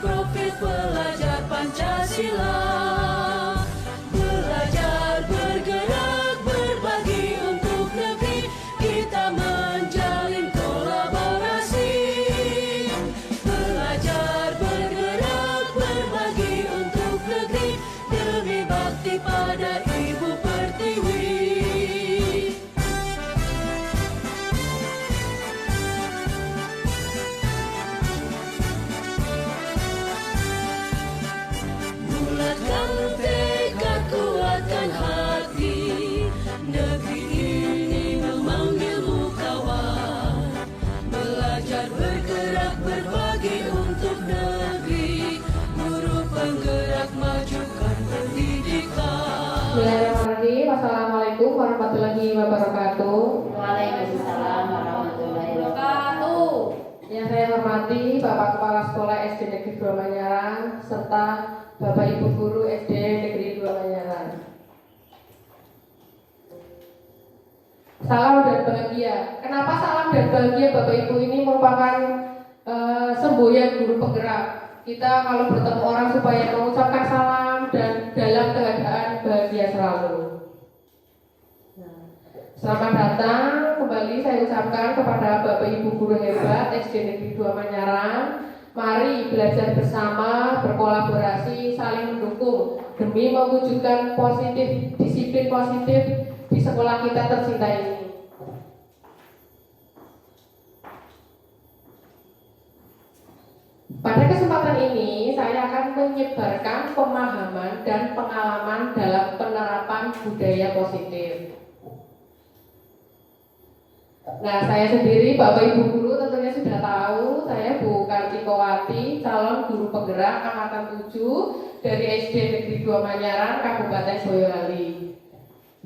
profil pelajar Pancasila. Belajar, bergerak, berbagi untuk negeri, kita menjalin kolaborasi. Belajar, bergerak, berbagi untuk negeri, demi bakti pada Ibu Pertiwi. Bulatkan tekad, kuatkan hati, negeri ini memanggilmu kawan. Belajar, bergerak, berbagi untuk negeri, guru penggerak majukan pendidikan. Bismillahirrahmanirrahim. Wassalamualaikum warahmatullahi wabarakatuh. Waalaikumsalam warahmatullahi wabarakatuh. Yang saya hormati Bapak Kepala Sekolah SD Negeri 2 Manyarang serta Bapak Ibu Guru SD Negeri 2 Manyarang. Salam dan bahagia. Kenapa salam dan bahagia Bapak Ibu? Ini merupakan semboyan guru penggerak. Kita kalau bertemu orang supaya mengucapkan salam dan dalam keadaan bahagia selalu. Selamat datang kembali saya ucapkan kepada Bapak Ibu Guru hebat SD Negeri 2 Manyarang. Mari belajar bersama, berkolaborasi, saling mendukung demi mewujudkan disiplin positif di sekolah kita tercinta ini. Pada kesempatan ini saya akan menyebarkan pemahaman dan pengalaman dalam penerapan budaya positif. Nah, saya sendiri, Bapak Ibu Guru tentunya sudah tahu, saya Bu Kartikowati, calon guru penggerak angkatan 7 dari SD Negeri 2 Manyarang, Kabupaten Boyolali.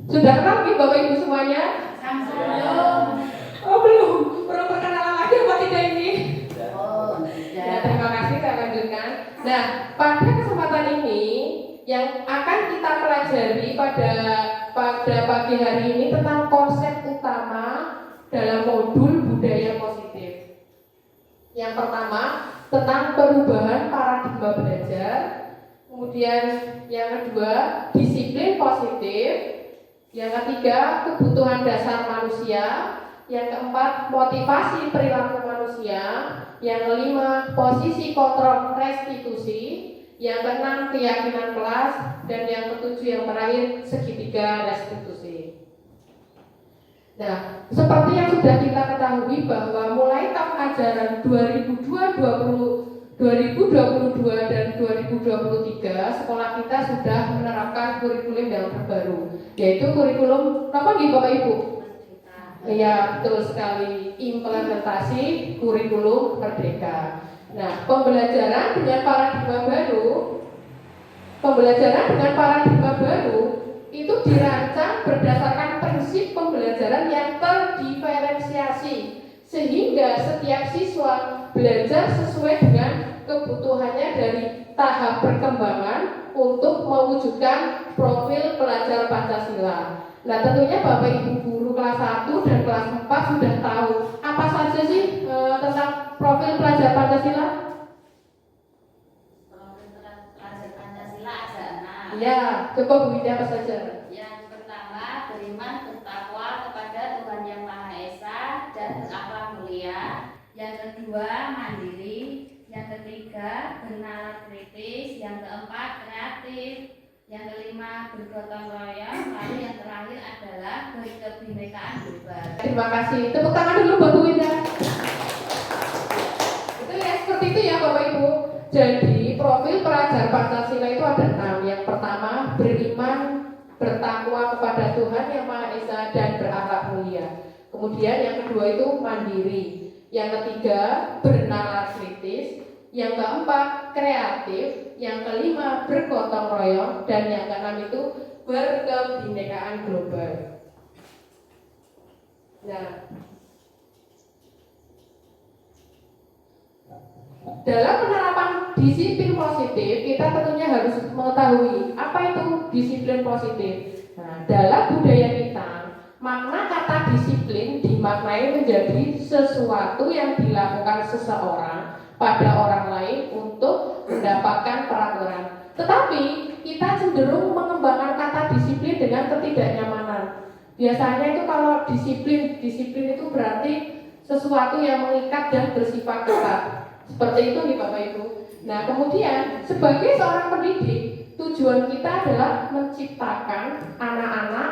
Sudah kenal nih Bapak Ibu semuanya? Belum. Oh belum, belum perkenalan lagi apa tidak ini? Oh, Ya, terima kasih, saya lanjutkan. Nah, pada kesempatan ini yang akan kita pelajari pada pagi hari ini tentang konsep utama dalam modul budaya positif. Yang pertama tentang perubahan paradigma belajar, kemudian yang kedua disiplin positif, yang ketiga kebutuhan dasar manusia, yang keempat motivasi perilaku manusia, yang kelima posisi kontrol restitusi, yang keenam keyakinan kelas, dan yang ketujuh yang terakhir segitiga restitusi. Nah, seperti yang sudah kita ketahui bahwa mulai tahun ajaran 2022 dan 2023 sekolah kita sudah menerapkan kurikulum yang terbaru, yaitu kurikulum apa nih Bapak Ibu? Iya, betul sekali, implementasi kurikulum merdeka. Nah, pembelajaran dengan paradigma baru itu dirancang berdasarkan prinsip pembelajaran yang terdiferensiasi, sehingga setiap siswa belajar sesuai dengan kebutuhannya dari tahap perkembangan untuk mewujudkan profil pelajar Pancasila. Nah, tentunya Bapak Ibu Guru kelas 1 dan kelas 4 sudah tahu apa saja sih tentang profil pelajar Pancasila? Profil pelajar Pancasila ada 6. Ya, coba Bu Ida apa saja? Yang pertama, beriman bertakwa kepada Tuhan Yang Maha Esa dan berakhlak mulia. Yang kedua, mandiri. Yang ketiga, bernalar kritis. Yang keempat, kreatif. Yang kelima, bergotong royong. Lalu yang terakhir adalah berkebinekaan global. Terima kasih. Tepuk tangan dulu buat Bu Ida. Itu ya, seperti itu ya Bapak Ibu. Jadi profil pelajar Pancasila itu ada 6. Yang pertama, beriman bertakwa kepada Tuhan Yang Maha Esa dan berakhlak mulia. Kemudian yang kedua itu mandiri. Yang ketiga, bernalar kritis. Yang keempat, kreatif. Yang kelima, bergotong royong. Dan yang keenam itu berkebinekaan global. Nah, dalam penerapan disiplin positif, kita tentunya harus mengetahui apa itu disiplin positif. Nah, dalam budaya kita, makna kata disiplin dimaknai menjadi sesuatu yang dilakukan seseorang pada orang lain untuk mendapatkan peraturan. Tetapi kita cenderung mengembangkan kata disiplin dengan ketidaknyamanan. Biasanya itu kalau disiplin itu berarti sesuatu yang mengikat dan bersifat ketat. Seperti itu nih Bapak Ibu. Nah kemudian sebagai seorang pendidik, tujuan kita adalah menciptakan anak-anak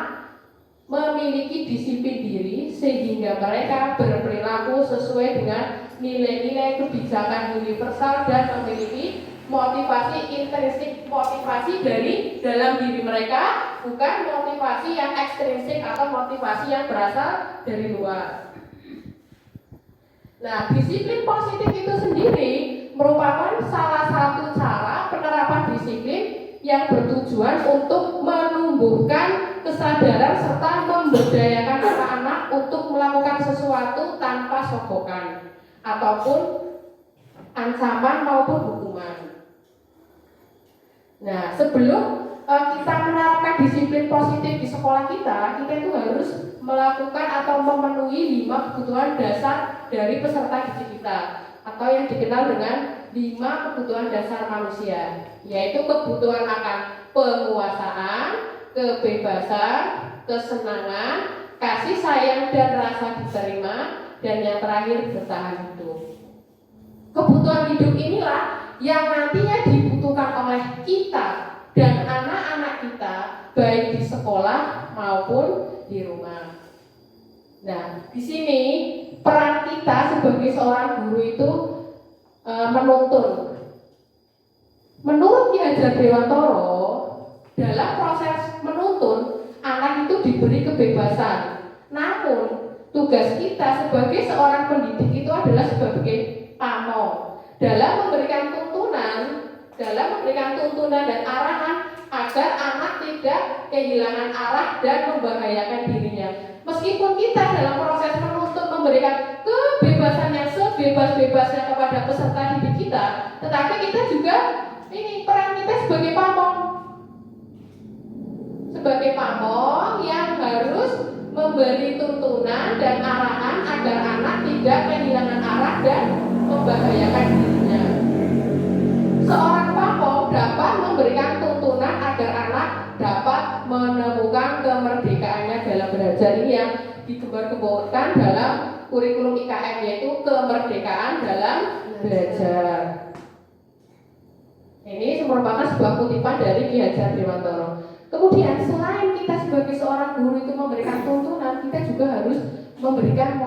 memiliki disiplin diri sehingga mereka berperilaku sesuai dengan nilai-nilai kebijakan universal dan memiliki motivasi intrinsik, motivasi dari dalam diri mereka, bukan motivasi yang ekstrinsik atau motivasi yang berasal dari luar. Nah, disiplin positif itu sendiri merupakan salah satu cara penerapan disiplin yang bertujuan untuk menumbuhkan kesadaran serta memberdayakan anak-anak untuk melakukan sesuatu tanpa sogokan ataupun ancaman maupun hukuman. Nah, sebelum kita menerapkan disiplin positif di sekolah kita itu harus melakukan atau memenuhi 5 kebutuhan dasar dari peserta didik kita, atau yang dikenal dengan 5 kebutuhan dasar manusia, yaitu kebutuhan akan penguasaan, kebebasan, kesenangan, kasih sayang dan rasa diterima, dan yang terakhir bertahan hidup. Kebutuhan hidup inilah yang nantinya dibutuhkan oleh kita dan anak-anak kita baik di sekolah maupun di rumah. Nah, di sini peran kita sebagai seorang guru itu menuntun. Menurut Ki Hajar Dewantoro, dalam proses menuntun anak itu diberi kebebasan. Namun tugas kita sebagai seorang pendidik itu adalah sebagai pamong dalam memberikan tuntunan dan arahan agar anak tidak kehilangan arah dan membahayakan dirinya. Meskipun kita dalam proses menuntut memberikan kebebasan yang sebebas-bebasnya kepada peserta didik kita, tetapi kita juga peran kita sebagai pamong yang harus memberi tuntunan dan arahan agar anak tidak kehilangan arah dan membahayakan dirinya. Seorang pamong dapat memberikan tuntunan agar anak dapat menemukan kemerdekaannya dalam belajar. Ini yang digembar-gemborkan dalam kurikulum IKM, yaitu kemerdekaan dalam belajar. Ini merupakan sebuah kutipan dari Ki Hajar Dewantoro. Kemudian selain kita sebagai seorang guru itu memberikan tuntunan, kita juga harus memberikan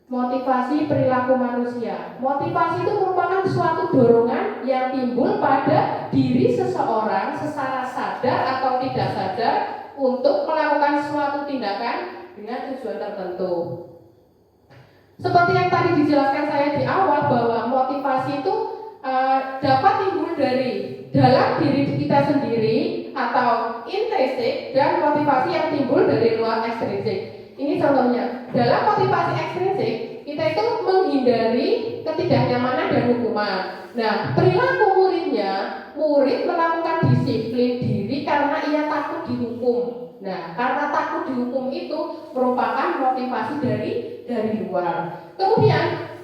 motivasi perilaku manusia. Motivasi itu merupakan suatu dorongan yang timbul pada diri seseorang secara sadar atau tidak sadar untuk melakukan suatu tindakan dengan tujuan tertentu. Seperti yang tadi dijelaskan saya di awal, bahwa motivasi itu dapat timbul dari dalam diri kita sendiri atau intrinsik, dan motivasi yang timbul dari luar ekstrinsik. Ini contohnya, dalam motivasi ekstrinsik kita itu menghindari ketidaknyamanan dan hukuman. Nah, perilaku murid melakukan disiplin diri karena ia takut dihukum. Nah, karena takut dihukum itu merupakan motivasi dari luar. Kemudian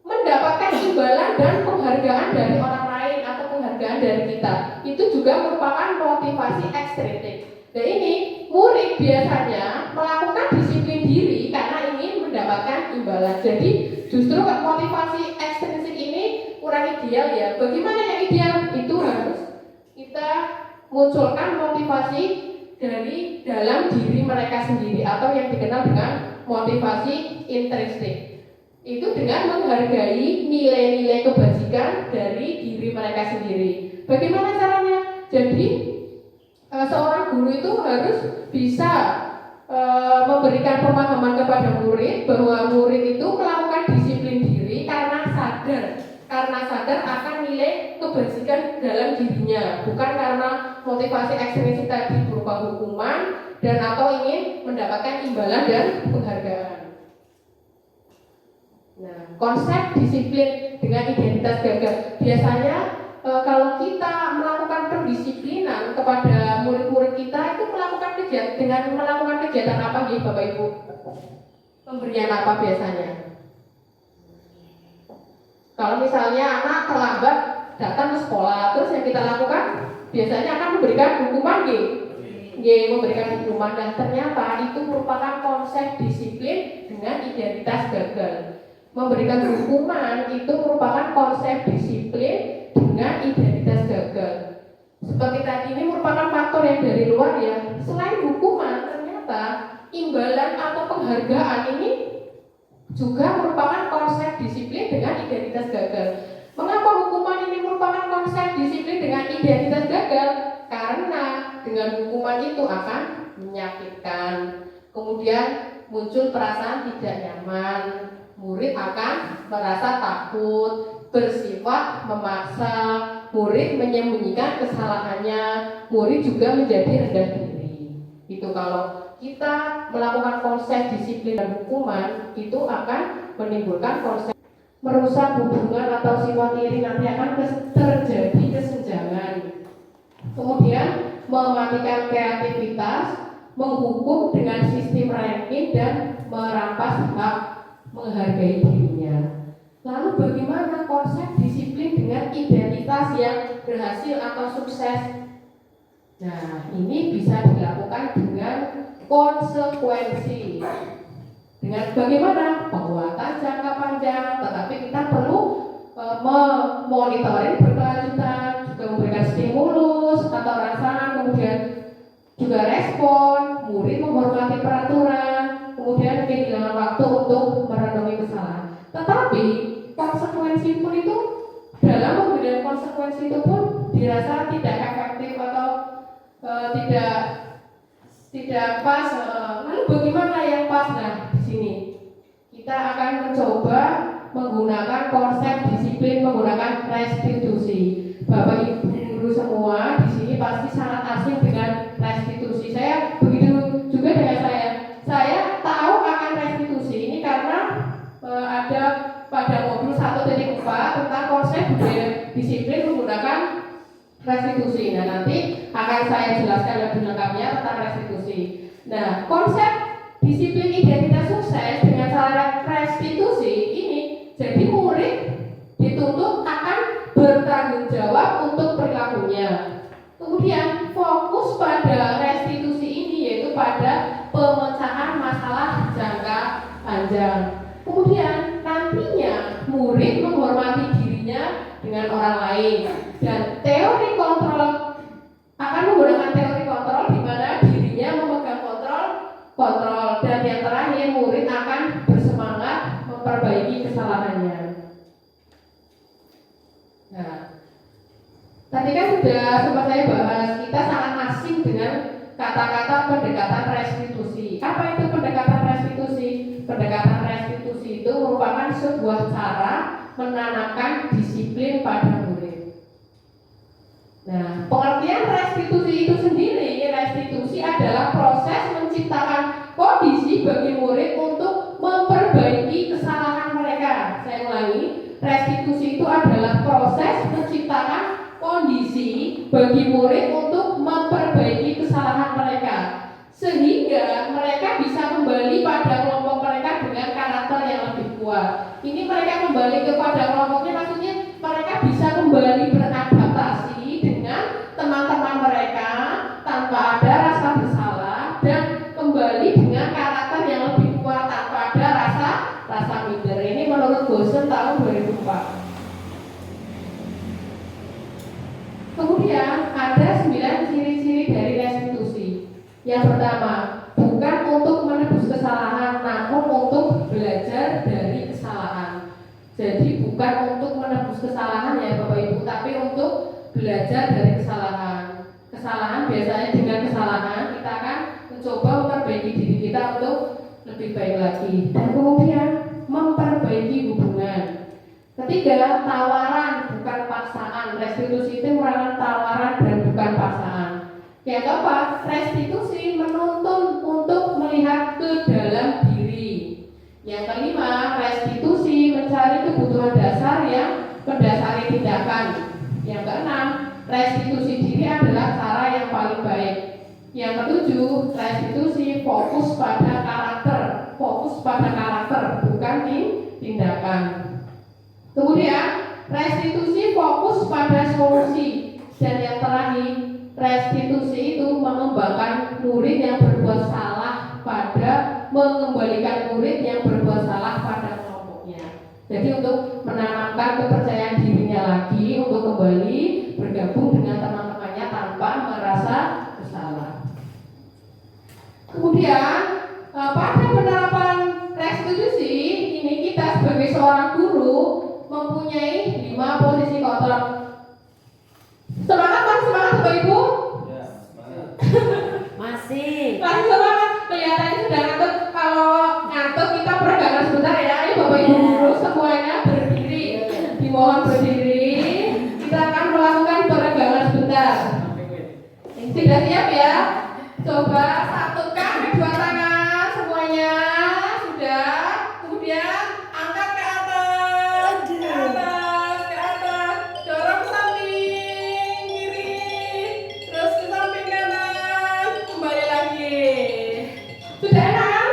mendapatkan imbalan dan penghargaan dari orang lain atau penghargaan dari kita, itu juga merupakan motivasi ekstrinsik. Nah, ini murid biasanya melakukan disiplin diri karena ingin mendapatkan imbalan. Jadi justru motivasi ekstrinsik ini kurang ideal ya. Bagaimana yang ideal? Itu harus kita munculkan motivasi dari dalam diri mereka sendiri, atau yang dikenal dengan motivasi intrinsik. Itu dengan menghargai nilai-nilai kebajikan dari diri mereka sendiri. Bagaimana caranya? Jadi seorang guru itu harus bisa memberikan pemahaman kepada murid bahwa murid itu melakukan disiplin diri karena sadar akan nilai kebajikan dalam dirinya, bukan karena motivasi ekstrinsik tadi berupa hukuman dan atau ingin mendapatkan imbalan dan penghargaan. Nah, konsep disiplin dengan identitas gagah. Biasanya kalau kita melakukan pendisiplinan kepada murid-murid kita, itu melakukan kegiatan apa nih Bapak Ibu? Pemberian apa biasanya? Kalau misalnya anak terlambat datang ke sekolah, terus yang kita lakukan biasanya akan memberikan hukuman memberikan hukuman. Dan ternyata itu merupakan konsep disiplin dengan identitas gagal. Memberikan hukuman itu merupakan konsep disiplin dengan identitas gagal. Seperti tadi, ini merupakan faktor yang dari luar ya. Selain hukuman, ternyata imbalan atau penghargaan ini juga merupakan konsep disiplin dengan identitas gagal. Mengapa hukuman ini merupakan konsep disiplin dengan identitas gagal? Karena dengan hukuman itu akan menyakitkan. Kemudian muncul perasaan tidak nyaman. Murid akan merasa takut, bersifat memaksa, murid menyembunyikan kesalahannya, murid juga menjadi rendah diri. Itu kalau kita melakukan konsep disiplin dan hukuman, itu akan menimbulkan konsep merusak hubungan atau sifat iri, nanti akan terjadi kesenjangan. Kemudian mematikan kreativitas, menghukum dengan sistem ranking dan merampas hak menghargai dirinya. Lalu bagaimana konsep disiplin dengan identitas yang berhasil atau sukses? Nah, ini bisa dilakukan dengan konsekuensi. Dengan bagaimana? Penguatan jangka panjang, tetapi kita perlu memonitoring berkelanjutan, juga memberikan stimulus atau rangsangan, kemudian juga respon, murid menghormati peraturan, kemudian kehilangan waktu untuk merenungi kesalahan. Tetapi konsekuensi pun itu, dalam pemberian konsekuensi itu pun dirasa tidak efektif atau tidak pas. Lalu bagaimana yang pas? Nah, di sini kita akan mencoba menggunakan konsep disiplin menggunakan restitusi. Bapak Ibu guru semua di sini pasti sangat asing dengan restitusi. Saya begitu juga dengan saya. Saya tahu akan restitusi ini karena ada pada modul 1.4 tentang konsep budaya disiplin menggunakan restitusi. Nah, nanti akan saya jelaskan lebih lengkapnya tentang restitusi. Nah, konsep disiplin identitas sukses dengan cara restitusi ini, jadi murid dituntut akan bertanggung jawab untuk perilakunya. Kemudian fokus pada restitusi ini yaitu pada pemecahan masalah jangka panjang. Kemudian nantinya murid menghormati dirinya dengan orang lain, dan teori kontrol akan menggunakan teori kontrol di mana dirinya memegang kontrol, dan yang terakhir murid akan bersemangat memperbaiki kesalahannya. Nah, tadi kan sudah sempat saya bahas, kita sangat asing dengan kata-kata pendekatan restitusi. Apa itu pendekatan restitusi? Pendekatan restitusi itu merupakan sebuah cara menanamkan disiplin pada murid. Nah, pengertian restitusi itu sendiri, restitusi adalah proses menciptakan kondisi bagi murid untuk memperbaiki kesalahan mereka. Saya ulangi, restitusi itu adalah proses menciptakan kondisi bagi murid untuk memperbaiki kesalahan mereka, sehingga mereka bisa kembali pada kelompok mereka dengan karakter yang lebih kuat. Ini mereka kembali kepada kelompoknya, maksudnya mereka bisa kembali beradaptasi dengan teman-teman mereka tanpa ada rasa bersalah, dan kembali dengan karakter yang lebih kuat tanpa ada rasa minder. Ini menurut Bosen tahun 2004. Kemudian ada 9 ciri-ciri dari restitusi. Yang pertama, bukan untuk menebus kesalahan, namun untuk belajar dari kesalahan. Jadi bukan untuk menebus kesalahan ya Bapak Ibu, tapi untuk belajar dari kesalahan. Kesalahan biasanya dengan kesalahan kita akan mencoba memperbaiki diri kita untuk lebih baik lagi. Dan kemudian memperbaiki hubungan. Ketiga, tawaran bukan paksaan. Restitusi itu merupakan tawaran dan bukan paksaan. Yang keempat, restitusi menuntun untuk melihat ke dalam diri. Yang kelima, restitusi mencari kebutuhan dasar yang mendasari tindakan. Yang keenam, restitusi diri adalah cara yang paling baik. Yang ketujuh, restitusi fokus pada karakter bukan tindakan. Kemudian restitusi fokus pada solusi. Dan yang terakhir, restitusi itu mengembangkan murid yang berbuat salah pada mengembalikan murid yang berbuat salah pada kelompoknya. Jadi untuk menanamkan kepercayaan dirinya lagi untuk kembali bergabung dengan teman-temannya tanpa merasa bersalah. Kemudian pada penerapan restitusi ini kita sebagai seorang guru mempunyai 5 posisi kontrol. Semangat Pak, semangat Bapak Ibu? Ya, semangat. Masih. Masih semangat, kelihatannya sudah ngantuk. Kalau ngantuk kita peregangan sebentar ya. Ayo Bapak Ibu guru semuanya berdiri. Dimohon berdiri. Kita akan melakukan peregangan sebentar. Sudah siap ya? Coba satukan kedua tangan semuanya. Sudah. Kemudian angkat ke atas. Ke atas, ke atas. Dorong samping kiri. Terus ke samping kanan. Kembali lagi. Sudah enak?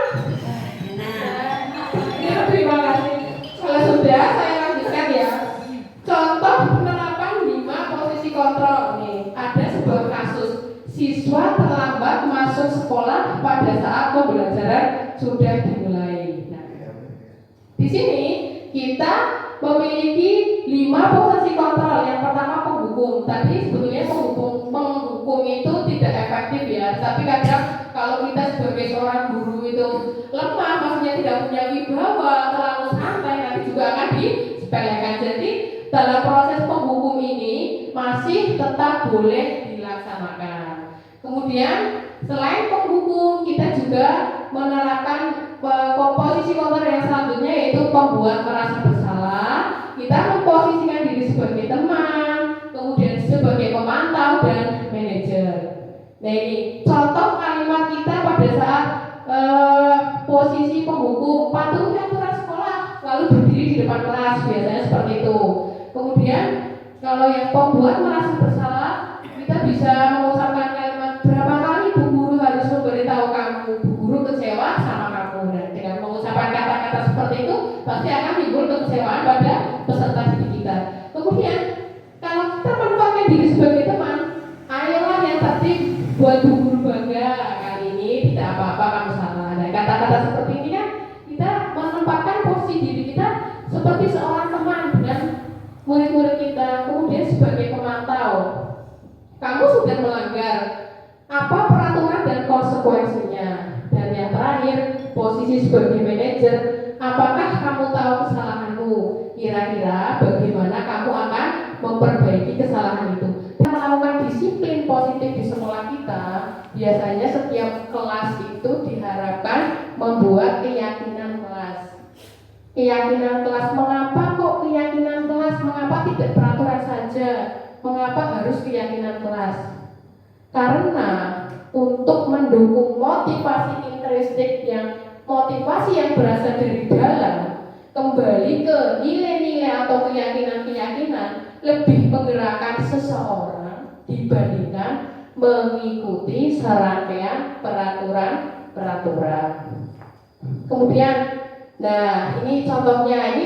Ya, terima kasih. Kalau sudah, saya lanjutkan ya. Contoh penerapan 5 posisi kontrol nih. Ada sebuah kasus siswa terlambat masuk sekolah pada saat pembelajaran sudah dimulai. Nah, di sini kita memiliki 5 posisi kontrol. Yang pertama penghukum. Tadi sebetulnya penghukum itu tidak efektif ya. Tapi kadang kalau kita sebagai seorang guru itu lemah, maksudnya tidak punya wibawa, terlalu santai, nanti juga akan disepelekan. Jadi dalam proses penghukum ini masih tetap boleh dilaksanakan. Kemudian selain penghukum, kita juga menerapkan posisi kontrol yang selanjutnya, yaitu pembuat merasa bersalah. Kita memposisikan diri sebagai teman, kemudian sebagai pemantau dan manajer. Nah ini contoh kalimat kita pada saat posisi penghukum: patuhi aturan sekolah, lalu berdiri di depan kelas, biasanya seperti itu. Kemudian kalau yang pembuat merasa bersalah, kita bisa mengucapkan kalimat: berapa kali Bu Guru harus memberitahu kamu, Bu Guru kecewa sama kamu. Dan dengan mengucapkan kata-kata seperti itu pasti akan timbul kekecewaan pada peserta didik kita. Kemudian kalau kita menempatkan diri sebagai teman, ayolah yang tertib, buat Bu Guru bangga, kali ini tidak apa-apa kamu salah. Nah, kata-kata seperti ini kan kita menempatkan posisi diri kita seperti seorang teman dengan murid-murid kita. Kemudian sebagai pemantau, kamu sudah melanggar, apa peraturan dan konsekuensinya. Dan yang terakhir, posisi sebagai manajer, apakah kamu tahu kesalahanmu? Kira-kira bagaimana kamu akan memperbaiki kesalahan itu? Kita melakukan disiplin positif di sekolah kita. Biasanya setiap kelas itu diharapkan membuat keyakinan kelas. Keyakinan kelas, mengapa kok keyakinan kelas? Mengapa tidak peraturan saja? Mengapa harus keyakinan kelas? Karena untuk mendukung motivasi intrinsik motivasi yang berasal dari dalam, kembali ke nilai-nilai atau keyakinan-keyakinan, lebih menggerakkan seseorang dibandingkan mengikuti serangkaian peraturan-peraturan. Kemudian, nah ini contohnya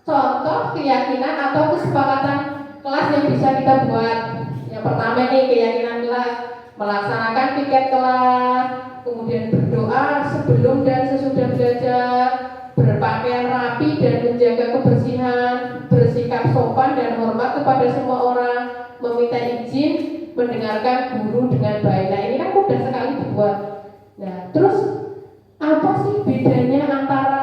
contoh keyakinan atau kesepakatan kelas yang bisa kita buat. Yang pertama nih, keyakinan kelas: melaksanakan piket kelas, kemudian berdoa sebelum dan sesudah belajar, berpakaian rapi dan menjaga kebersihan, bersikap sopan dan hormat kepada semua orang, meminta izin, mendengarkan guru dengan baik. Nah ini kan mudah sekali dibuat. Nah terus apa sih bedanya antara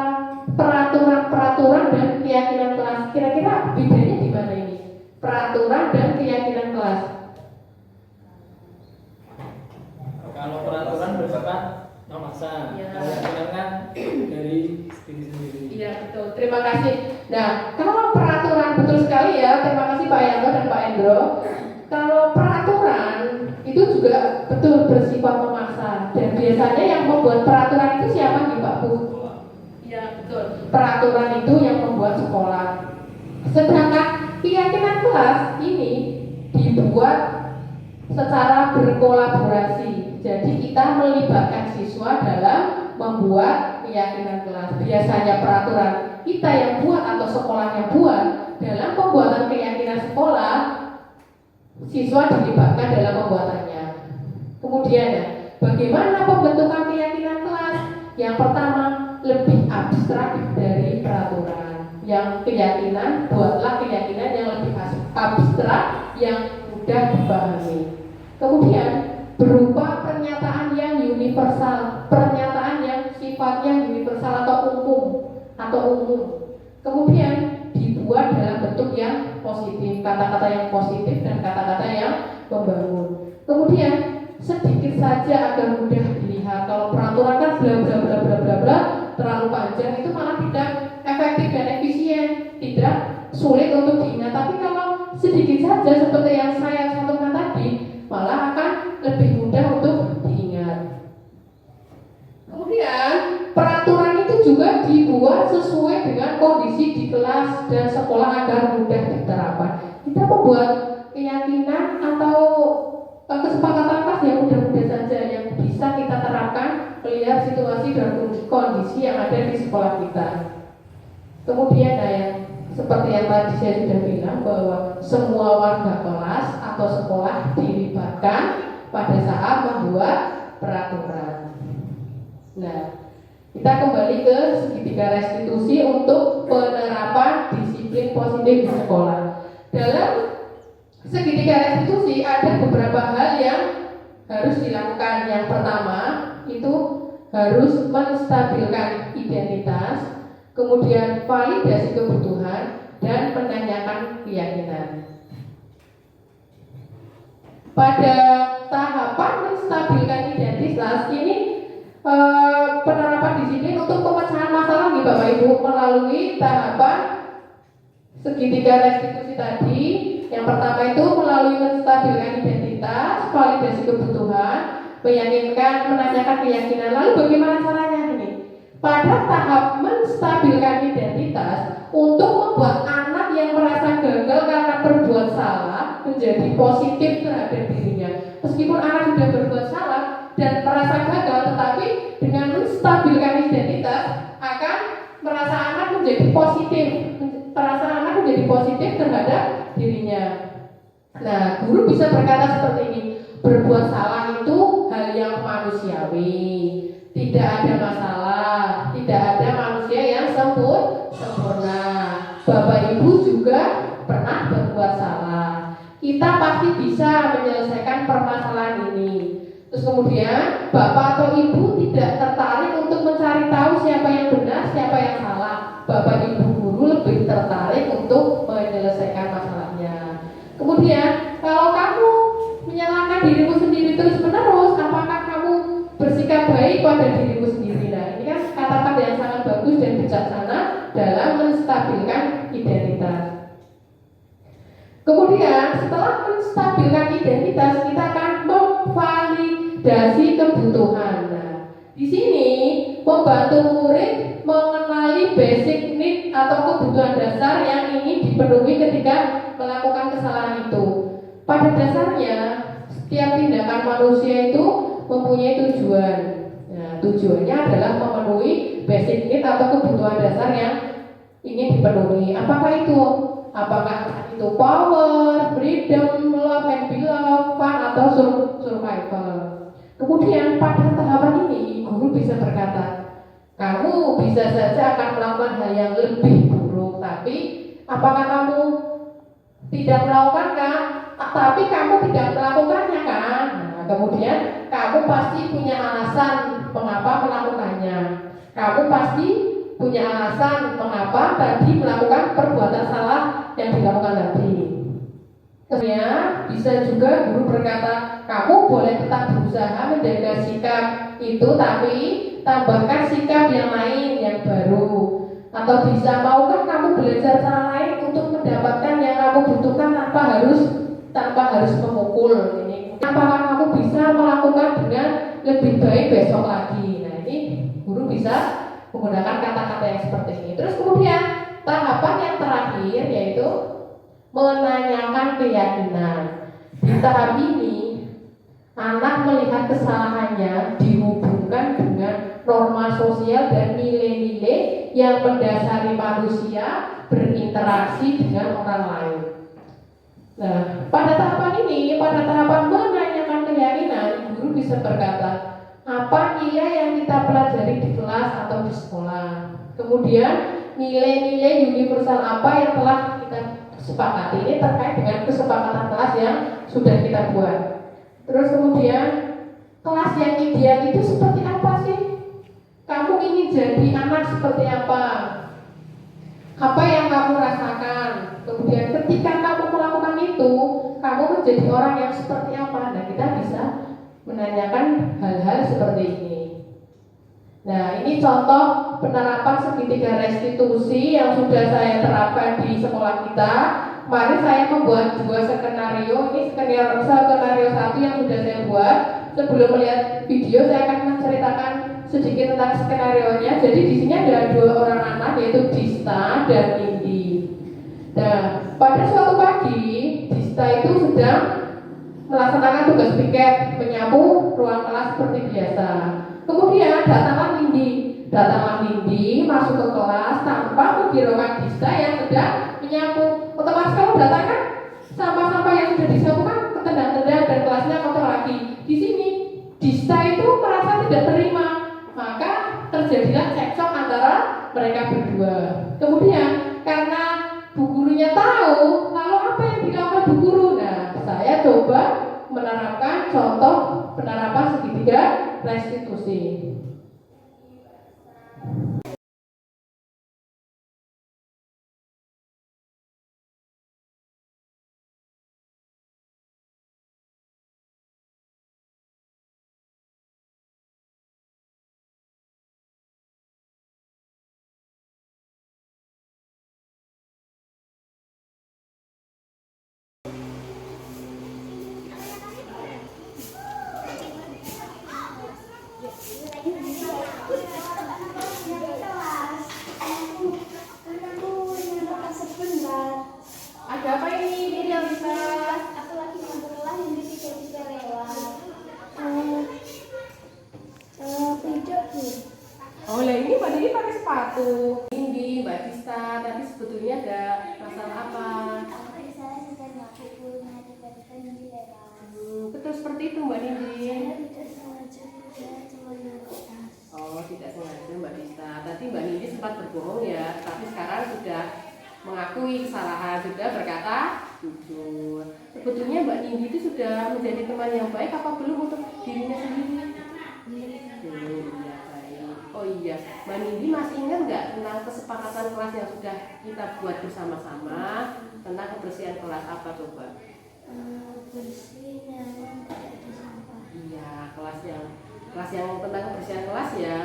peraturan-peraturan dan keyakinan kelas? Kira-kira bedanya di mana ini? Peraturan dan keyakinan kelas. Kalau peraturan bersifat memaksa, Ya. keyakinan kan dari diri sendiri. Iya betul, terima kasih. Nah kalau peraturan, betul sekali ya, terima kasih Pak Yanto dan Pak Endro. Kalau peraturan itu juga betul bersifat memaksa, dan biasanya yang membuat peraturan itu siapa nih Pak Bu? Iya betul, peraturan itu yang membuat sekolah. Sedangkan keyakinan kelas ini dibuat secara berkolaborasi. Jadi kita melibatkan siswa dalam membuat keyakinan kelas. Biasanya peraturan kita yang buat atau sekolah yang buat, dalam pembuatan keyakinan sekolah, siswa dilibatkan dalam pembuatannya. Kemudian ya, bagaimana pembentukan keyakinan kelas? Yang pertama, lebih abstrak dari peraturan. Yang keyakinan, buatlah keyakinan yang lebih abstrak, yang mudah dipahami. Kemudian, berupa pernyataan yang universal, pernyataan yang sifatnya universal atau umum. Kemudian dibuat dalam bentuk yang positif, kata-kata yang positif dan kata-kata yang membangun. Kemudian sedikit saja agar mudah dilihat. Kalau peraturan kan bla bla bla bla bla bla terlalu panjang, itu malah tidak efektif dan efisien, tidak sulit untuk diingat. Tapi kalau sedikit saja seperti yang saya contohkan tadi, malah akan lebih mudah untuk diingat. Kemudian peraturan itu juga dibuat sesuai dengan kondisi di kelas dan sekolah agar mudah diterapkan. Kita membuat keyakinan atau kesepakatan kelas yang mudah-mudah saja, yang bisa kita terapkan melihat situasi dan kondisi yang ada di sekolah kita. Kemudian yang seperti yang tadi saya sudah bilang, bahwa semua warga kelas atau sekolah dilibatkan pada saat membuat peraturan. Nah, kita kembali ke segitiga restitusi untuk penerapan disiplin positif di sekolah. Dalam segitiga restitusi ada beberapa hal yang harus dilakukan. Yang pertama itu harus menstabilkan identitas, kemudian validasi kebutuhan, dan menanyakan keyakinan. Pada tahapan menstabilkan identitas ini penerapan disiplin untuk pemecahan masalah nih Bapak Ibu melalui tahapan segitiga restitusi tadi. Yang pertama itu melalui menstabilkan identitas, validasi kebutuhan, meyakinkan, menanyakan keyakinan. Lalu bagaimana caranya ini? Pada tahap menstabilkan identitas, untuk membuat anak yang merasa gagal karena berbuat salah menjadi positif terhadap dirinya. Meskipun anak sudah berbuat salah dan merasa gagal, tetapi dengan menstabilkan identitas akan merasa anak menjadi positif, terhadap dirinya. Nah, guru bisa berkata seperti ini: berbuat salah itu hal yang manusiawi, tidak ada masalah, tidak ada manusia yang sempurna. Bapak Ibu juga pernah berbuat salah. Kita pasti bisa menyelesaikan permasalahan ini. Terus kemudian Bapak atau Ibu tidak tertarik untuk mencari tahu siapa yang benar, siapa yang salah. Bapak Ibu guru lebih tertarik untuk menyelesaikan masalahnya. Kemudian kalau kamu menyalahkan dirimu sendiri terus-menerus, apakah kamu bersikap baik pada dirimu sendiri? Nah, ini kan kata-kata yang sangat bagus dan bijaksana dalam menstabilkan identitas. Kemudian setelah menstabilkan identitas, kita akan memvalidasi kebutuhan. Nah, di sini membantu murid mengenali basic need atau kebutuhan dasar yang ingin dipenuhi ketika melakukan kesalahan itu. Pada dasarnya, setiap tindakan manusia itu mempunyai tujuan. Nah, tujuannya adalah memenuhi basic need atau kebutuhan dasar yang ingin dipenuhi. Apakah itu? Apakah itu power, freedom, love and belong, fun, atau survival? Kemudian pada tahapan ini guru bisa berkata, kamu bisa saja akan melakukan hal yang lebih buruk, tapi apakah kamu tidak melakukan kan? Tapi kamu tidak melakukannya kan? Nah, kemudian kamu pasti punya alasan mengapa melakukannya. Kamu pasti punya alasan mengapa tadi melakukan perbuatan salah yang dilakukan tadi. Kemudian bisa juga guru berkata, kamu boleh tetap berusaha menjaga sikap itu, tapi tambahkan sikap yang lain yang baru. Atau bisa, maukah kamu belajar cara lain untuk mendapatkan yang kamu butuhkan tanpa harus memukul ini. Apakah kamu bisa melakukan dengan lebih baik besok lagi? Nah, ini guru bisa menggunakan kata-kata yang seperti ini. Terus kemudian tahapan yang terakhir yaitu menanyakan keyakinan. Di tahap ini anak melihat kesalahannya dihubungkan dengan norma sosial dan nilai-nilai yang mendasari manusia berinteraksi dengan orang lain. Nah, pada tahapan ini, pada tahapan menanyakan keyakinan, guru bisa berkata, apa nilai yang kita pelajari di kelas atau di sekolah? Kemudian, nilai-nilai universal apa yang telah kita sepakati? Ini terkait dengan kesepakatan kelas yang sudah kita buat. Terus kemudian, kelas yang ideal itu seperti apa sih? Kamu ingin jadi anak seperti apa? Apa yang kamu rasakan? Kemudian ketika kamu melakukan itu, kamu menjadi orang yang seperti apa? Nah, kita bisa menanyakan hal-hal seperti ini. Nah, ini contoh penerapan segitiga restitusi yang sudah saya terapkan di sekolah kita. Kemarin saya membuat 2 skenario. Ini skenario 1 yang sudah saya buat. Sebelum melihat video, saya akan menceritakan sedikit tentang skenario-nya. Jadi di sini ada 2 orang anak, yaitu Dista dan Nindi. Nah, pada suatu pagi, Dista itu sedang melaksanakan tugas piket, menyapu ruang kelas seperti biasa. Kemudian datanglah Nindi masuk ke kelas tanpa menghiraukan Dista yang sedang menyapu. Otomatis kalau datang kan sampah-sampah yang sudah disapu kan ketendang-tendang dan kelasnya kotor lagi. Di sini Dista itu merasa tidak terima, maka terjadilah cekcok antara mereka berdua. Kemudian karena bu gurunya tahu, lalu apa yang dilakukan bu guru? Nah, saya coba menerapkan contoh penerapan segitiga restitusi. Ada apa ini realitas? Aku lagi ngambil kelas yang tiga lewat. Tidak bu. Oh, lah ini Mbak Nindi pakai sepatu. Nindi, Mbak Dista, tapi sebetulnya ada masalah apa? Aku saya sedang melakukan tiba-tiba Nindi lewat. Betul seperti itu Mbak Nindi. Saya tidak sengaja, saya cuma ngambil tas. Oh, tidak sengaja Mbak Dista. Tadi Mbak Nindi sempat berbohong ya, tapi sekarang sudah mengakui kesalahan, sudah berkata jujur. Sebetulnya Mbak Nindi itu sudah menjadi teman yang baik apa belum untuk dirinya sendiri? Belum, ya baik. Oh iya, Mbak Nindi masih ingat nggak tentang kesepakatan kelas yang sudah kita buat bersama-sama tentang kebersihan kelas apa coba? Bersih, nyaman, tidak ada sampah. Iya, kelas yang tentang kebersihan kelas ya.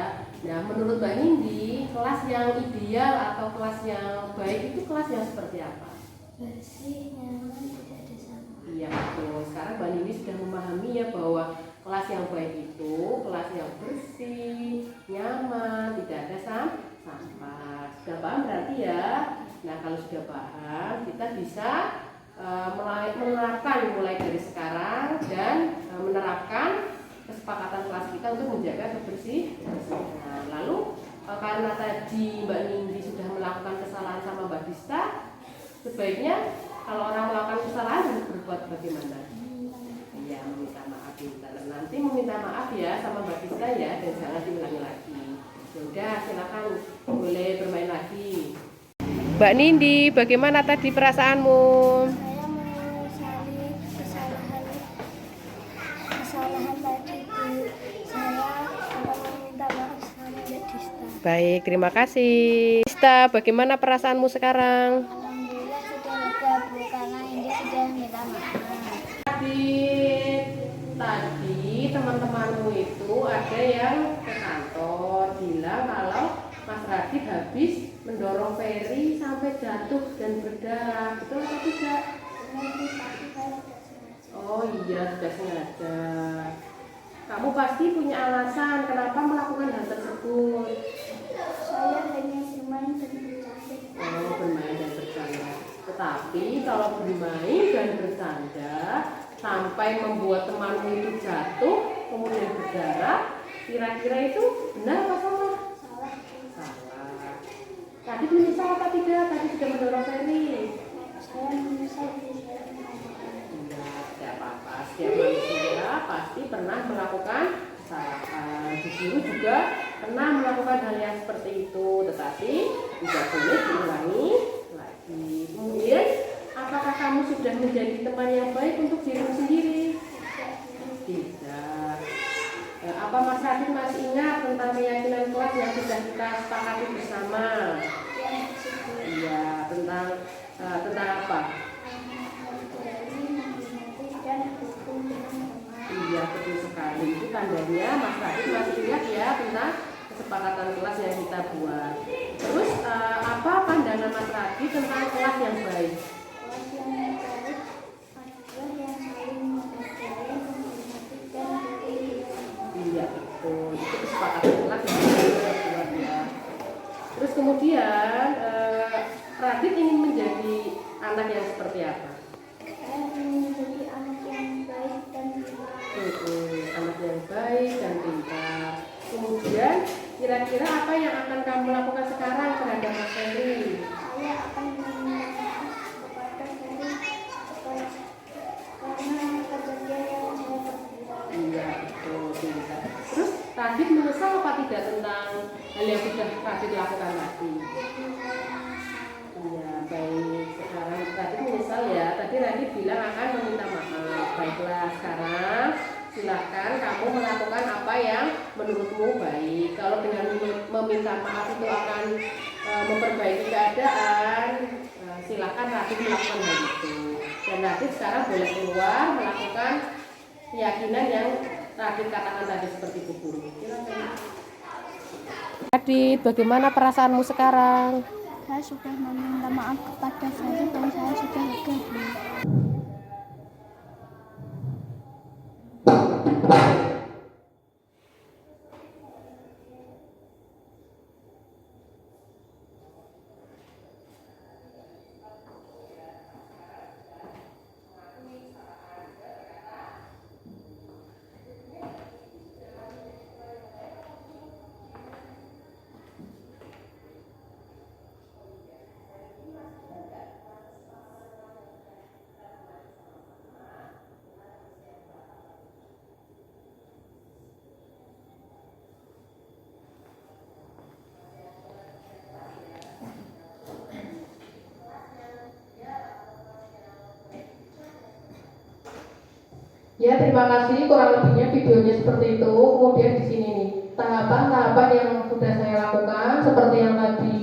Nah, menurut Mbak Nindi, kelas yang ideal atau kelas yang baik itu kelas yang seperti apa? Bersih, nyaman, tidak ada sampah. Iya betul. Sekarang Mbak Nindi sudah memahami ya bahwa kelas yang baik itu kelas yang bersih, nyaman, tidak ada sampah. Sudah paham berarti ya? Nah, kalau sudah paham, kita bisa menerapkan mulai dari sekarang dan menerapkan kesepakatan kelas kita untuk menjaga kebersihan. Lalu karena tadi Mbak Nindi sudah melakukan kesalahan sama Mbak Dista, sebaiknya kalau orang melakukan kesalahan harus berbuat bagaimana? Iya, meminta maaf. Nanti meminta maaf ya sama Mbak Dista ya, dan jangan diulangi lagi. Sudah, silakan boleh bermain lagi. Mbak Nindi, bagaimana tadi perasaanmu? Saya menyesali kesalahan tadi bu. Saya akan meminta maaf sama Mbak Dista. Baik, terima kasih. Dista, bagaimana perasaanmu sekarang? Alhamdulillah sudah lega bu, karena Indi sudah minta maaf. Tadi teman-temanmu itu ada yang ke kantor bilang kalau Mas Radit habis mendorong Ferry sampai jatuh dan berdarah. Betul atau tidak? Oh iya, sudah sengaja. Kamu pasti punya alasan kenapa melakukan hal tersebut. Saya hanya bermain dan bercanda. Oh, bermain dan bercanda. Tetapi kalau bermain dan bercanda sampai membuat temanmu itu jatuh kemudian berdarah, kira-kira itu benar apa salah? Salah. Salah. Tadi menyesal apa tidak? Tadi sudah mendorong Ferry. Saya menyesal saya mengatakan. Tidak apa-apa. Setiap manusia pasti pernah melakukan kesalahan. Di guru juga pernah melakukan hal yang seperti itu, tetapi tidak boleh diulangi lagi. Kemudian, apakah kamu sudah menjadi teman yang baik untuk dirimu sendiri? Tidak. Apa Mas Radit masih ingat tentang keyakinan kelas yang sudah kita sepakati bersama? Iya, tentang apa? Iya, betul sekali. Itu tandanya Mas Radit masih ingat ya tentang kesepakatan kelas yang kita buat. Terus apa pandangan Mas Radit tentang kelas yang baik? Kelas yang baik adalah yang saling menghargai, menghormati dan berilmu. Iya, betul. Itu kesepakatan kelas yang kita buat ya. Terus kemudian Radit ingin menjadi anak yang seperti apa? Saya ingin menjadi anak yang baik dan pintar. Anak yang baik dan pintar. Kemudian kira-kira apa yang akan kamu lakukan sekarang terhadap Mas Ferry? Saya akan meminta kepada Ferry karena kejadian yang saya perbuat. Iya, betul, pintar. Terus Radit menyesal apa tidak tentang hal yang sudah Radit lakukan tadi? Iya, baik. Sekarang Radit menyesal ya. Tadi Radit bilang akan meminta maaf. Baiklah, sekarang silakan kamu melakukan apa yang menurutmu baik. Kalau dengan meminta maaf itu akan memperbaiki keadaan, silakan Radit melakukan hal itu. Dan Radit sekarang boleh keluar melakukan keyakinan yang Radit katakan tadi seperti itu guru. Silakan. Radit, bagaimana perasaanmu sekarang? Saya sudah meminta maaf kepada Ferry dan saya sudah lega. Ya, terima kasih. Kurang lebihnya videonya seperti itu. Kemudian di sini nih tahapan-tahapan yang sudah saya lakukan, seperti yang tadi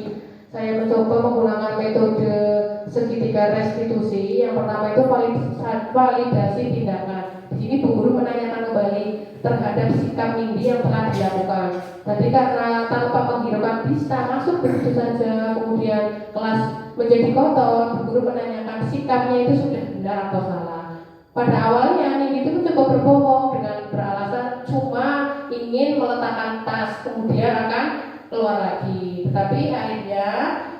saya mencoba menggunakan metode segitiga restitusi. Yang pertama itu validasi tindakan. Di sini Bu Guru menanyakan kembali terhadap sikap Nindi yang telah dilakukan. Tadi karena tanpa menghiraukan bisa masuk begitu saja, kemudian kelas menjadi kotor, Bu Guru menanyakan sikapnya itu sudah benar atau salah. Pada awalnya Nindi itu mencoba berbohong dengan beralasan cuma ingin meletakkan tas, kemudian akan keluar lagi. Tetapi akhirnya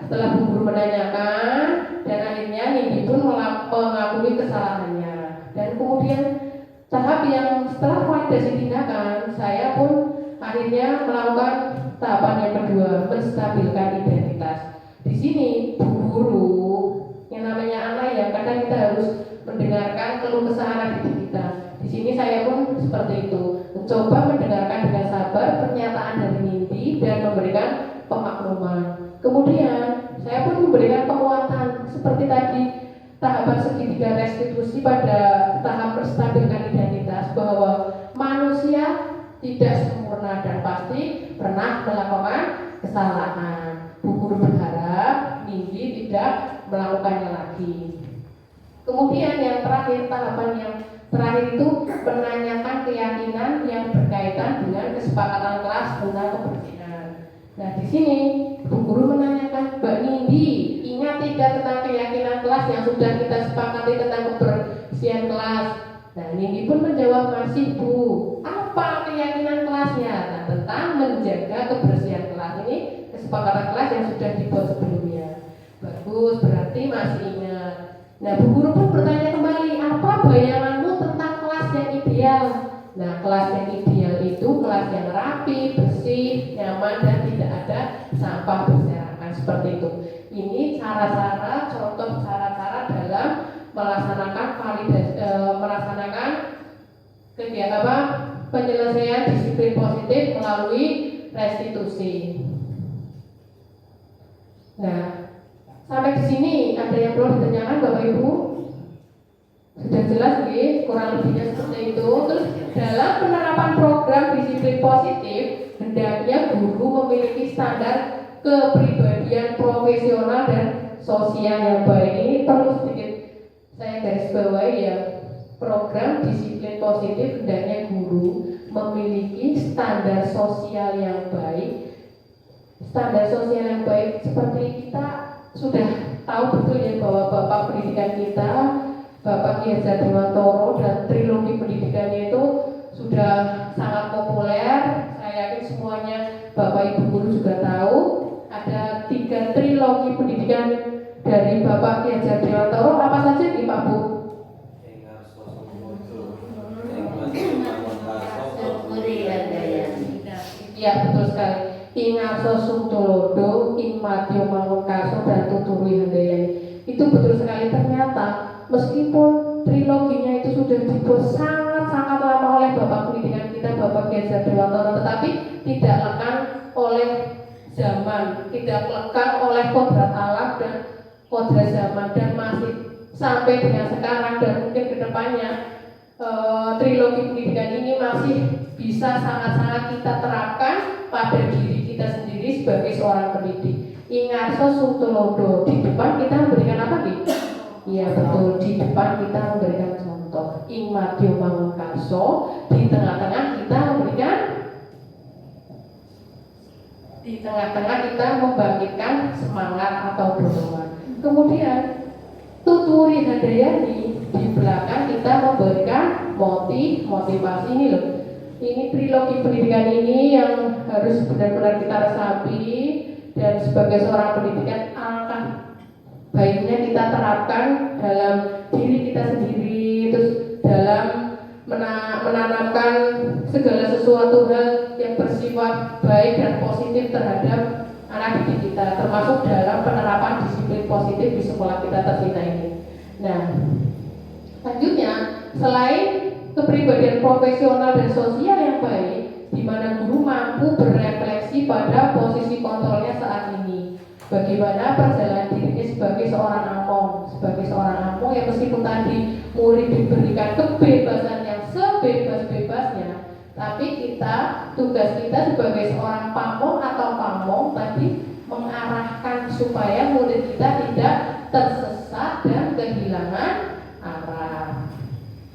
setelah Bu Guru menanyakan dan akhirnya Nindi pun mengakui kesalahannya. Dan kemudian tahap yang setelah validasi tindakan, saya pun akhirnya melakukan tahapan yang kedua, menstabilkan identitas. Di sini Bu Guru yang namanya anak ya, kadang kita harus mendengarkan keluh kesah anak didik kita. Di sini saya pun seperti itu, mencoba mendengarkan dengan sabar pernyataan dari Nindi dan memberikan pemakluman. Kemudian saya pun memberikan penguatan seperti tadi tahapan segitiga restitusi pada tahap menstabilkan identitas, bahwa manusia tidak sempurna dan pasti pernah melakukan kesalahan. Bu Guru berharap Nindi tidak melakukannya lagi. Kemudian yang terakhir, tahapan yang terakhir itu menanyakan keyakinan yang berkaitan dengan kesepakatan kelas tentang kebersihan. Nah, di sini Bu Guru menanyakan, Mbak Nindi, ingat tidak tentang keyakinan kelas yang sudah kita sepakati tentang kebersihan kelas? Nah, Nindi pun menjawab, masih Bu. Apa keyakinan kelasnya? Nah, tentang menjaga kebersihan kelas. Ini kesepakatan kelas yang sudah dibuat sebelumnya. Bagus, berarti masih ingat. Nah, Bu Guru pun bertanya kembali, apa bayanganmu tentang kelas yang ideal? Nah, kelas yang ideal itu kelas yang rapi, bersih, nyaman, dan tidak ada sampah berserakan. seperti itu. Ini cara-cara, contoh cara-cara dalam melaksanakan kegiatan penyelesaian disiplin positif melalui restitusi. Nah, sampai di sini ada yang perlu ditanyakan Bapak Ibu? Sudah jelas nggih, kurang lebihnya seperti itu. Terus dalam penerapan program disiplin positif, hendaknya guru memiliki standar kepribadian profesional dan sosial yang baik. Ini perlu sedikit saya garis bawahi ya. Program disiplin positif hendaknya guru memiliki standar sosial yang baik. Standar sosial yang baik seperti kita sudah tahu betul ya bahwa Bapak pendidikan kita, Bapak Ki Hajar Dewantoro dan trilogi pendidikannya itu sudah sangat populer. Saya yakin semuanya Bapak Ibu guru juga tahu. Ada 3 trilogi pendidikan dari Bapak Ki Hajar Dewantoro. Apa saja nih Pak Bu? Ya betul sekali. Ingarso Sungtulodo, Ingmatio Mangunkaso dan Tuturi Handayani. Itu betul sekali. Ternyata meskipun triloginya itu sudah dibuat sangat-sangat lama oleh Bapak pendidikan kita, Bapak Ki Hajar Dewantoro, tetapi tidak lekang oleh zaman, tidak lekang oleh kodrat alam dan kodrat zaman, dan masih sampai dengan sekarang dan mungkin kedepannya trilogi pendidikan ini masih bisa sangat-sangat kita terapkan pada diri kita sendiri sebagai seorang pendidik. Ingarso Sungtulodo, di depan kita memberikan apa nih? Iya betul, di depan kita memberikan contoh. Ingmatio Mangunkaso, di tengah-tengah kita memberikan, di tengah-tengah kita membangkitkan semangat atau dorongan. Kemudian Tuturi Handayani, di belakang kita memberikan motivasi. Ini loh, ini trilogi pendidikan ini yang harus benar-benar kita resapi, dan sebagai seorang pendidikan alangkah baiknya kita terapkan dalam diri kita sendiri, terus dalam menanamkan segala sesuatu hal yang bersifat baik dan positif terhadap anak didik kita, termasuk dalam penerapan disiplin positif di sekolah kita tercinta ini. Nah, selanjutnya, selain kepribadian profesional dan sosial yang baik, di mana guru mampu berefleksi pada posisi kontrolnya saat ini, bagaimana perjalanan dirinya sebagai seorang among yang meskipun tadi murid diberikan kebebasan yang sebebas-bebasnya, tapi tugas kita sebagai seorang pamong atau pamong tadi mengarahkan supaya murid kita tidak tersesat dan kehilangan arah,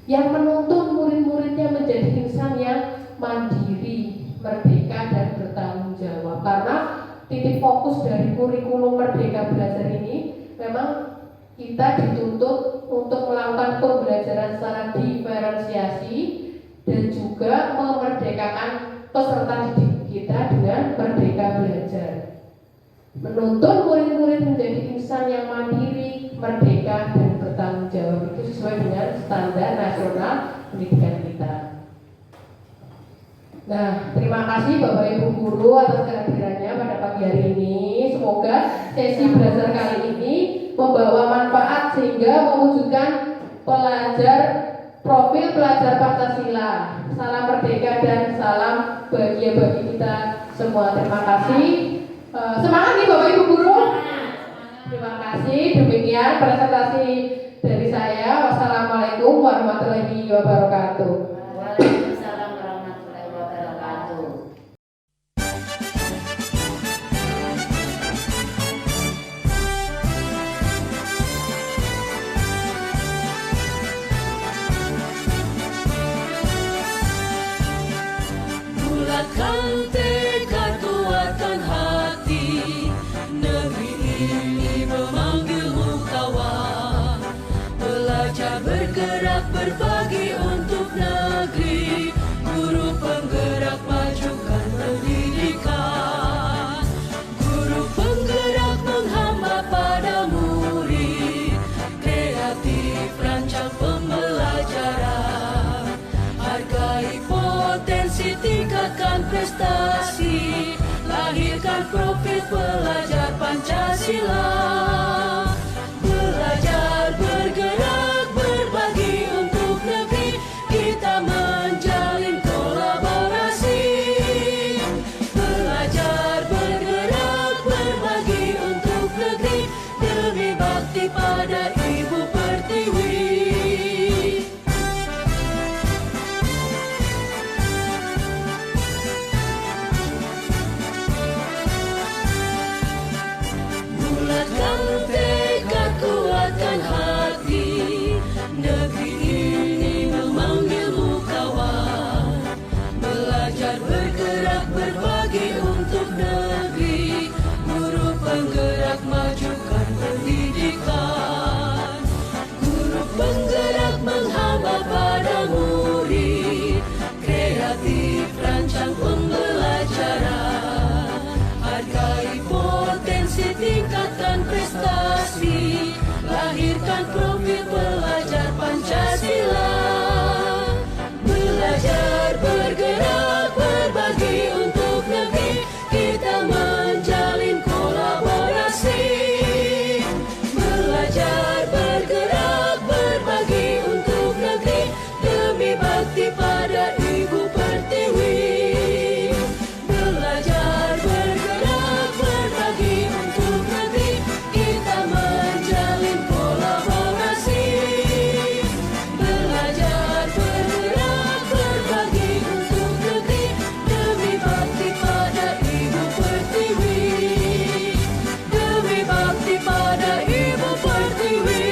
yang menuntun murid-muridnya menjadi insan yang mandiri, merdeka dan bertanggung jawab. Karena titik fokus dari kurikulum Merdeka Belajar ini memang kita dituntut untuk melakukan pembelajaran secara diferensiasi dan juga memerdekakan peserta didik kita dengan merdeka belajar. Menuntun murid-murid menjadi insan yang mandiri, merdeka dan bertanggung jawab, itu sesuai dengan standar nasional pendidikan kita. Nah, terima kasih Bapak Ibu guru atas kehadirannya pada pagi hari ini. Semoga sesi belajar kali ini membawa manfaat sehingga mewujudkan profil pelajar Pancasila. Salam merdeka dan salam bahagia bagi kita semua. Terima kasih. Semangat nih Bapak Ibu guru. Terima kasih. Demikian presentasi dari saya. Wassalamualaikum warahmatullahi wabarakatuh. Waalaikumsalam warahmatullahi wabarakatuh. Bulatkan tekad, kuatkan hati, negeri ini memanggilmu kawan. Belajar bergerak berbagi untuk negeri, guru penggerak majukan pendidikan. Guru penggerak menghamba pada murid, kreatif rancang pembelajaran. Hargai potensi, tingkatkan prestasi, lahirkan lahirkan profil pelajar Pancasila. Belajar bergerak berbagi untuk negeri, kita menjalin kolaborasi. Belajar bergerak berbagi untuk negeri, demi bakti pada Ibu Pertiwi. Bulatkan tekad, kuatkan hati, negeri ini memanggilmu kawan. Belajar bergerak berbagi untuk negeri, guru penggerak majukan pendidikan. Guru penggerak menghamba pada murid, kreatif rancang pembelajaran. Hargai potensi, tingkatkan prestasi, lahirkan profil pelajar Pancasila. Belajar bergerak berbagi untuk negeri, kita menjalin kolaborasi. Belajar bergerak berbagi untuk negeri, demi bakti pada Ibu Pertiwi. Belajar bergerak berbagi untuk negeri, kita menjalin kolaborasi. Belajar bergerak berbagi untuk negeri, demi bakti pada Ibu Pertiwi. Demi bakti pada Ibu Pertiwi.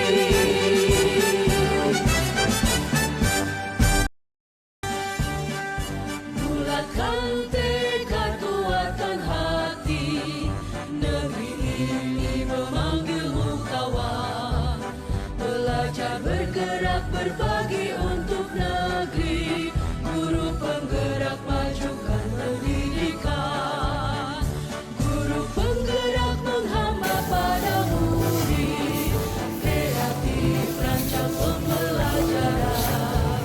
Bulatkan tekad, kuatkan hati, negeri ini memanggilmu kawan. Belajar bergerak berbagi untuk negeri, guru penggerak majukan pendidikan. Guru penggerak menghamba pada murid, kreatif rancang pembelajaran.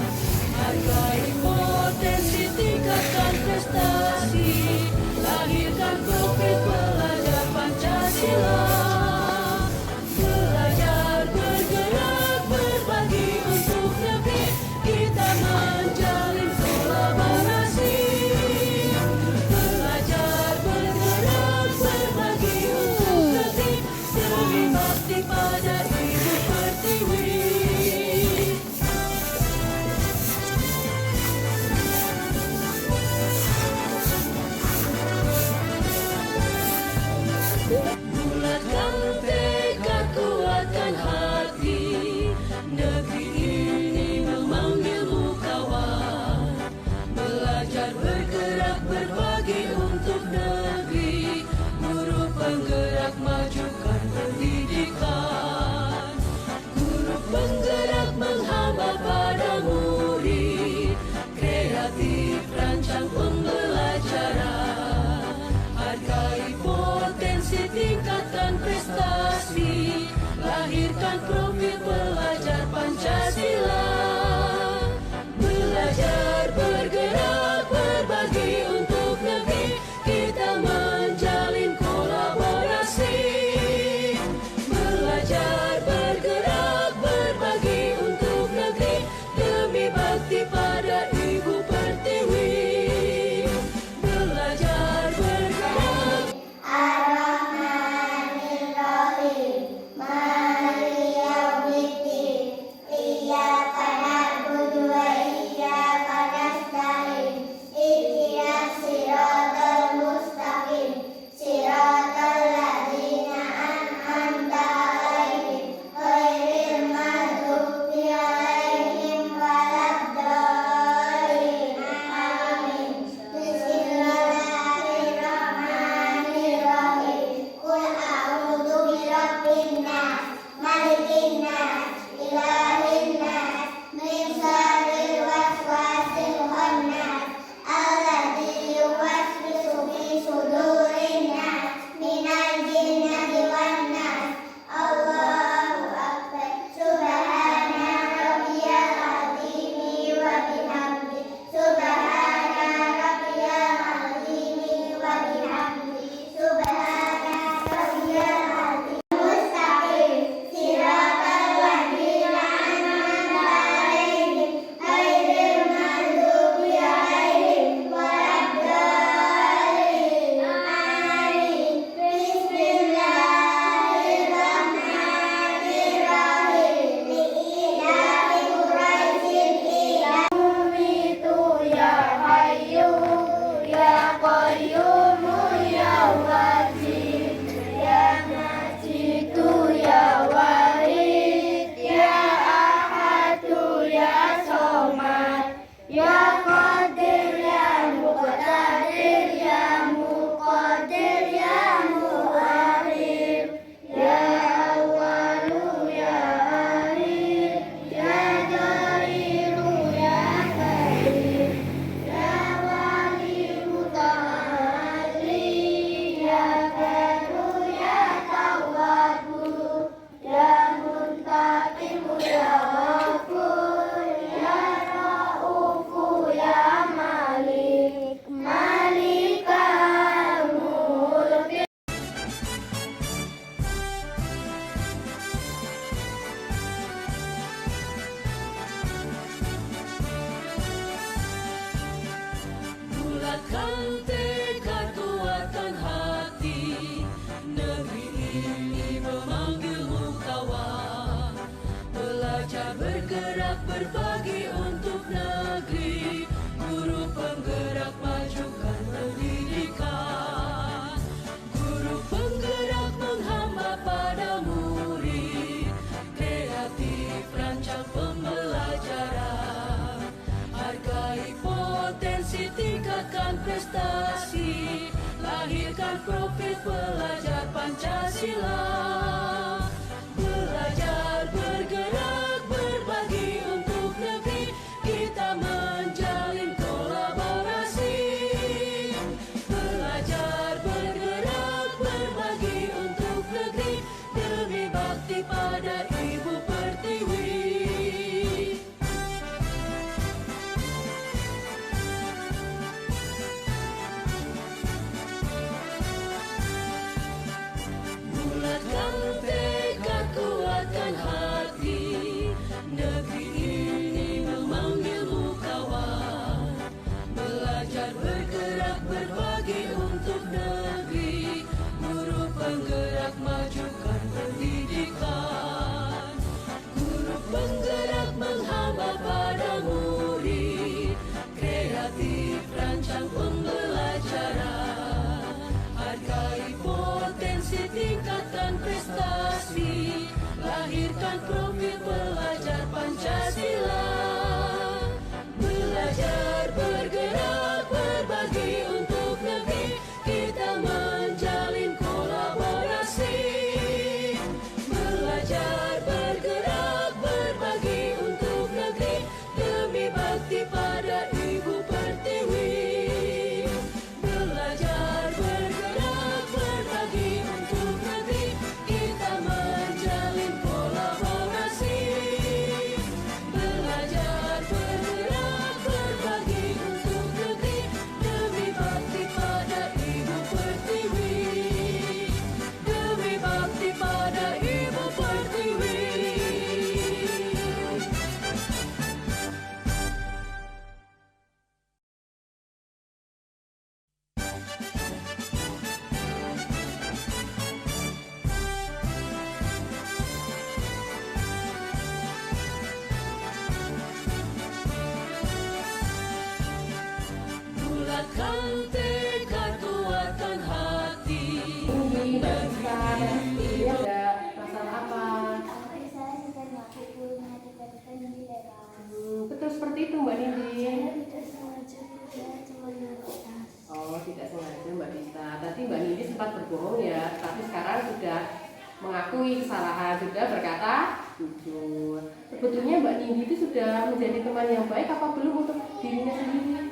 Hargai potensi, tingkatkan prestasi, lahirkan profil pelajar Pancasila. Belajar bergerak berbagi untuk negeri, kita menjalin kolaborasi. Belajar bergerak berbagi untuk negeri, demi bakti pada Ibu Pertiwi. Bulatkan tekad, kuatkan hati, negeri ini memanggilmu kawan. Belajar bergerak berbagi untuk negeri, guru penggerak majukan pendidikan. Guru penggerak menghamba pada murid, kreatif rancang pembelajaran. Hargai potensi, tingkatkan prestasi, lahirkan profil pelajar Pancasila. Belajar bergerak berbagi berpotensi tingkatkan prestasi, lahirkan profil pelajar Pancasila. Belajar, bergerak, berbagi untuk negeri, kita menjalin kolaborasi. Belajar, bergerak, berbagi untuk negeri, demi bakti pada Ibu Pertiwi. Bulatkan tekad, kuatkan hati, negeri ini memanggilmu kawan. Belajar, bergerak, berbagi untuk negeri, guru penggerak, majukan pendidikan. Guru penggerak menghamba pada murid, kreatif rancang pembelajaran. Hargai potensi, tingkatkan prestasi, lahirkan profil pelajar Pancasila. Belajar, bergerak, berbagi untuk negeri, kita menjalin kolaborasi. Belajar, bergerak, berbagi untuk negeri, demi bakti pada Ibu Pertiwi. Belajar, bergerak, berbagi untuk negeri, kita menjalin kolaborasi. Belajar, bergerak, berbagi untuk negeri, demi bakti pada Ibu Pertiwi. Demi bakti pada Ibu Pertiwi. Bulatkan tekad, kuatkan hati. Ini Mbak Ista, ini ada masalah apa? Tapi saya sudah melakukan matematika di daerah. Betul seperti itu Mbak Nindi. Saya tidak sengaja kuliah cuma tas. Oh, tidak sengaja Mbak Ista. Tadi Mbak Nindi sempat berbohong ya, tapi sekarang sudah mengakui kesalahan, sudah berkata jujur. Sebetulnya Mbak Nindi itu sudah menjadi teman yang baik apa belum untuk dirinya sendiri?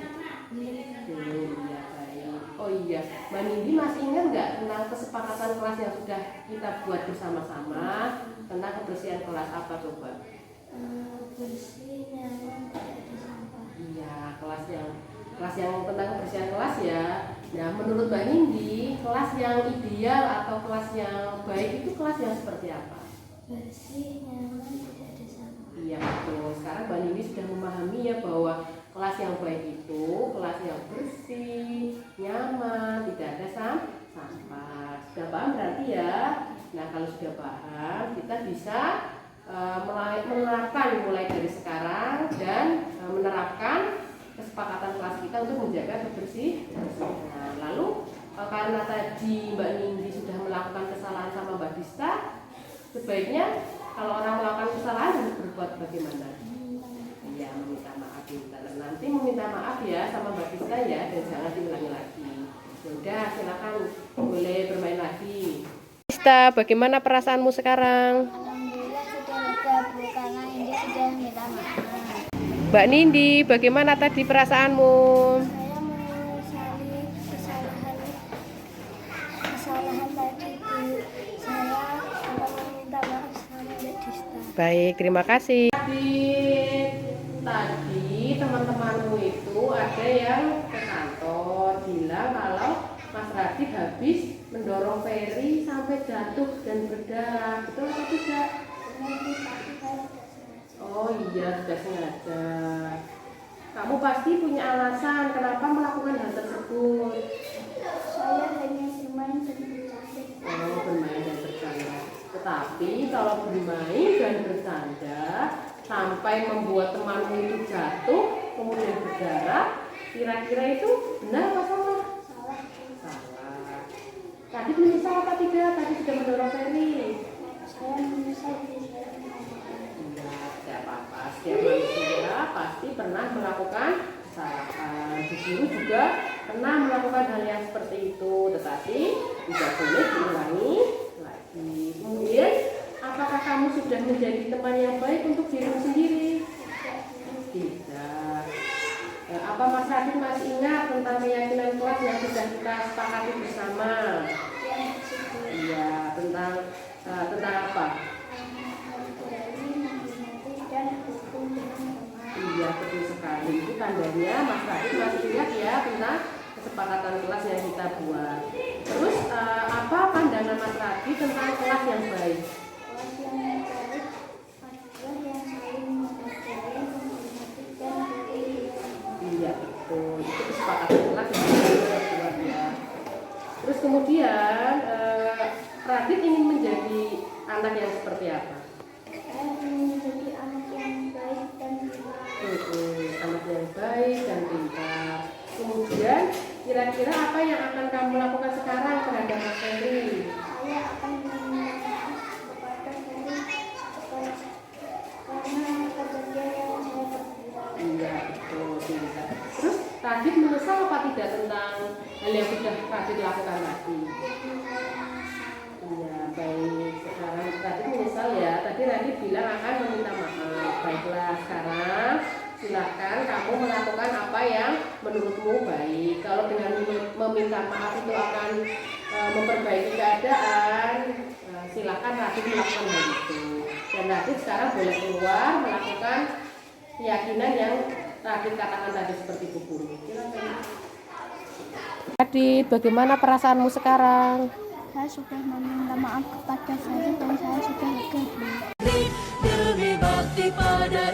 Belum, ya baik. Oh iya, Mbak Nindi masih ingat nggak tentang kesepakatan kelas yang sudah kita buat bersama-sama tentang kebersihan kelas apa coba? Bersih, nyaman, tidak ada sampah. Iya, kelas yang tentang kebersihan kelas ya. Nah, menurut Mbak Nindi, kelas yang ideal atau kelas yang baik itu kelas yang seperti apa? Bersih, nyaman, tidak ada sampah. Iya betul. Sekarang Mbak Nindi sudah memahami ya bahwa kelas yang baik itu kelas yang bersih, nyaman, tidak ada sampah. Sudah paham berarti ya? Nah, kalau sudah paham, kita bisa menerapkan mulai dari sekarang dan menerapkan kesepakatan kelas kita untuk menjaga kebersihan. Lalu karena tadi Mbak Nindi sudah melakukan kesalahan sama Mbak Dista, sebaiknya kalau orang melakukan kesalahan harus berbuat bagaimana? Iya, meminta maaf. Nanti meminta maaf ya sama Mbak Dista ya, dan jangan diulangi lagi. Sudah, silakan boleh bermain lagi. Dista, bagaimana perasaanmu sekarang? Alhamdulillah sudah lega Bu, karena Indi sudah minta maaf. Mbak Nindi, bagaimana tadi perasaanmu? Saya menyesali kesalahan tadi Bu. Saya akan meminta maaf sama Mbak Dista. Baik, terima kasih. Tadi teman-temanmu itu ada yang ke kantor bilang kalau Mas Radit habis mendorong Ferry sampai jatuh dan berdarah. Betul atau tidak? Oh iya, sudah sengaja. Kamu pasti punya alasan kenapa melakukan hal tersebut. Saya hanya bermain dan bercanda. Oh, bermain dan bercanda. Tetapi kalau bermain dan bercanda sampai membuat temanmu itu jatuh, kemudian berdarah, kira-kira itu benar atau salah? Salah. Salah. Tadi menyesal apa tidak? Tadi sudah mendorong Ferry. Saya menyesal saya melakukan. Tidak apa-apa. Setiap manusia pasti pernah melakukan kesalahan. Di guru juga pernah melakukan hal yang seperti itu, tetapi tidak boleh diulangi lagi. Kemudian, apakah kamu sudah menjadi teman yang baik untuk dirimu sendiri? Tidak. Apa Mas Radit masih ingat tentang keyakinan kelas yang sudah kita sepakati bersama? Iya, tentang apa? Iya, betul sekali. Itu tandanya Mas Radit masih ingat ya tentang kesepakatan kelas yang kita buat. Terus apa pandangan Mas Radit tentang kelas yang baik? Iya, betul. Itu kesepakatan kelas yang kita buat ya. Terus kemudian Radit ingin menjadi anak yang seperti apa? Saya ingin menjadi anak yang baik dan pintar. Anak yang baik dan pintar. Kemudian kira-kira apa yang akan kamu lakukan sekarang terhadap Mas Ferry? Saya akan meminta maaf kepada Ferry karena kejadian yang saya perbuat. Iya, betul, pintar. Terus Radit menyesal apa tidak tentang hal yang sudah Radit lakukan tadi? Iya, baik. Sekarang Radit menyesal ya. Tadi Radit bilang akan meminta maaf. Baiklah, sekarang silakan kamu melakukan apa yang menurutmu baik. Kalau dengan meminta maaf itu akan memperbaiki keadaan, silakan Radit melakukan hal itu. Dan Radit sekarang boleh keluar melakukan keyakinan yang Radit katakan tadi seperti Bu Guru. Silakan. Radit, bagaimana perasaanmu sekarang? Saya sudah meminta maaf kepada Ferry dan saya sudah lega. Demi bakti pada